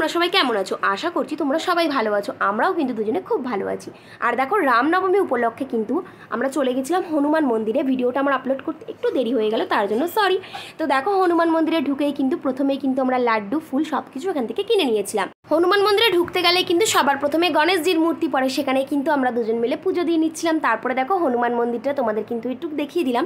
তোমরা সবাই কেমন আছো? আশা করছি তোমরা সবাই ভালো আছো। আমরাও কিন্তু দুজনে খুব ভালো আছি। আর দেখো রামনবমী উপলক্ষে কিন্তু আমরা চলে গেছিলাম হনুমান মন্দিরে। ভিডিওটা আমার আপলোড করতে একটু দেরি হয়ে গেল, তার জন্য সরি। তো দেখো হনুমান মন্দিরে ঢুকেই কিন্তু প্রথমেই কিন্তু আমরা লাড্ডু ফুল সব কিছু এখান থেকে কিনে নিয়েছিলাম। হনুমান মন্দিরে ঢুকতে গেলে কিন্তু সবার প্রথমে গণেশজির মূর্তি পড়ে, সেখানে কিন্তু আমরা দুজন মিলে পুজো দিয়ে নিচ্ছিলাম। তারপরে দেখো হনুমান মন্দিরটা তোমাদের কিন্তু একটু দেখিয়ে দিলাম।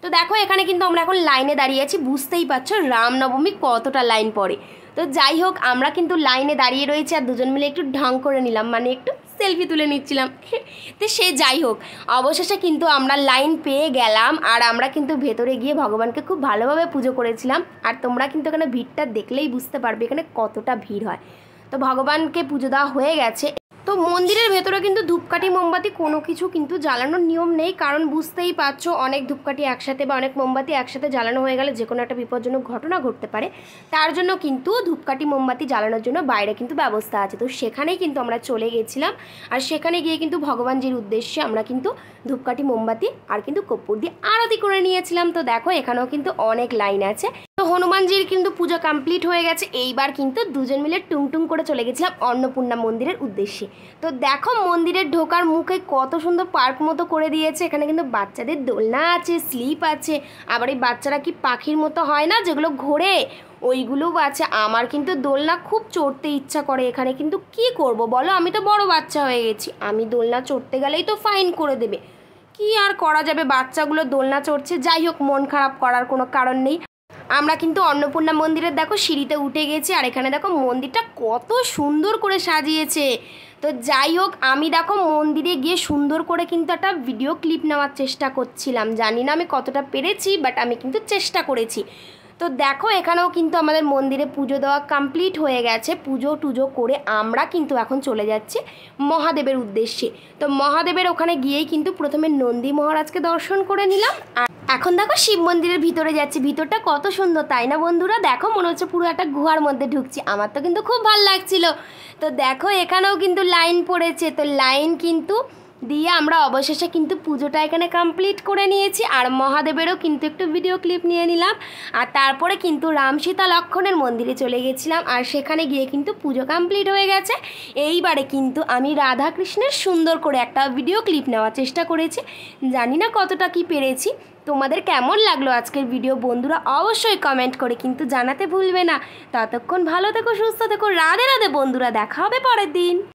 তো দেখো এখানে কিন্তু আমরা এখন লাইনে দাঁড়িয়ে আছি, বুঝতেই পারছো রামনবমী কতটা লাইন পড়ে। তো যাই হোক আমরা কিন্তু লাইনে দাঁড়িয়ে রয়েছি আর দুজন মিলে একটু ঢং করে নিলাম, মানে একটু সেলফি তুলে নিচ্ছিলাম। তো সে যাই হোক অবশেষে কিন্তু আমরা লাইন পেয়ে গেলাম আর আমরা কিন্তু ভেতরে গিয়ে ভগবানকে খুব ভালোভাবে পুজো করেছিলাম। আর তোমরা কিন্তু এখানে ভিড়টা দেখলেই বুঝতে পারবে এখানে কতটা ভিড় হয়। তো ভগবানকে পুজো দেওয়া হয়ে গেছে। তো মন্দিরের ভেতরে কিন্তু ধূপকাঠি মোমবাতি কোনো কিছু কিন্তু জ্বালানোর নিয়ম নেই, কারণ বুঝতেই পারছো অনেক ধূপকাঠি একসাথে বা অনেক মোমবাতি একসাথে জ্বালানো হয়ে গেলে যে কোনো একটা বিপজ্জনক ঘটনা ঘটতে পারে। তার জন্য কিন্তু ধূপকাঠি মোমবাতি জ্বালানোর জন্য বাইরে কিন্তু ব্যবস্থা আছে। তো সেখানেই কিন্তু আমরা চলে গেছিলাম আর সেখানে গিয়ে কিন্তু ভগবানজির উদ্দেশ্যে আমরা কিন্তু ধূপকাঠি মোমবাতি আর কিন্তু কর্পূর দিয়ে আরতি করে নিয়েছিলাম। তো দেখো এখানেও কিন্তু অনেক লাইন আছে। তো হনুমানজির কিন্তু পুজো কমপ্লিট হয়ে গেছে। এইবার কিন্তু দুজন মিলে টুংটুং করে চলে গেছিলাম অন্নপূর্ণা মন্দিরের উদ্দেশ্যে। তো দেখো মন্দিরের ঢোকার মুখে কত সুন্দর পার্ক মতো করে দিয়েছে। এখানে কিন্তু বাচ্চাদের দোলনা আছে, স্লিপ আছে, আবার এই বাচ্চারা কি পাখির মতো হয় না যেগুলো ঘোরে, ওইগুলোও আছে। আমার কিন্তু দোলনা খুব চড়তে ইচ্ছা করে। এখানে কিন্তু কি করব বলো, আমি তো বড় বাচ্চা হয়ে গেছি, আমি দোলনা চড়তে গেলেই তো ফাইন করে দেবে। কি আর করা যাবে, বাচ্চাগুলো দোলনা চড়ছে। যাই হোক মন খারাপ করার কোনো কারণ নেই। আমরা কিন্তু অন্নপূর্ণা মন্দিরের দেখো সিঁড়িতে উঠে গেছি আর এখানে দেখো মন্দিরটা কত সুন্দর করে সাজিয়েছে। তো যাই হোক আমি দেখো মন্দিরে গিয়ে সুন্দর করে কিন্তু একটা ভিডিও ক্লিপ নেওয়ার চেষ্টা করছিলাম। জানি না আমি কতটা পেরেছি, বাট আমি কিন্তু চেষ্টা করেছি। তো দেখো এখানেও কিন্তু আমাদের মন্দিরে পুজো দেওয়া কমপ্লিট হয়ে গেছে। পুজো টুজো করে আমরা কিন্তু এখন চলে যাচ্ছি মহাদেবের উদ্দেশ্যে। তো মহাদেবের ওখানে গিয়েই কিন্তু প্রথমে নন্দী মহারাজকে দর্শন করে নিলাম। আর এখন দেখো শিব মন্দিরের ভিতরে যাচ্ছি। ভিতরটা কত সুন্দর তাই না বন্ধুরা? দেখো মনে হচ্ছে পুরো একটা গুহার মধ্যে ঢুকছি। আমার তো কিন্তু খুব ভালো লাগছিল। তো দেখো এখানেও কিন্তু লাইন পড়েছে। তো লাইন কিন্তু দিয়ে আমরা অবশেষে কিন্তু পুজোটা এখানে কমপ্লিট করে নিয়েছি আর মহাদেবেরও কিন্তু একটু ভিডিও ক্লিপ নিয়ে নিলাম। আর তারপরে কিন্তু রাম সীতা লক্ষ্মণের মন্দিরে চলে গেছিলাম আর সেখানে গিয়ে কিন্তু পুজো কমপ্লিট হয়ে গেছে। এইবারে কিন্তু আমি রাধা কৃষ্ণের সুন্দর করে একটা ভিডিও ক্লিপ নেওয়ার চেষ্টা করেছি। জানি না কতটা কি পেরেছি। তোমাদের কেমন লাগলো আজকের ভিডিও বন্ধুরা অবশ্যই কমেন্ট করে কিন্তু জানাতে ভুলবে না। ততক্ষণ ভালো থেকো, সুস্থ থেকো, রাধে রাধে বন্ধুরা, দেখা হবে পরের দিন।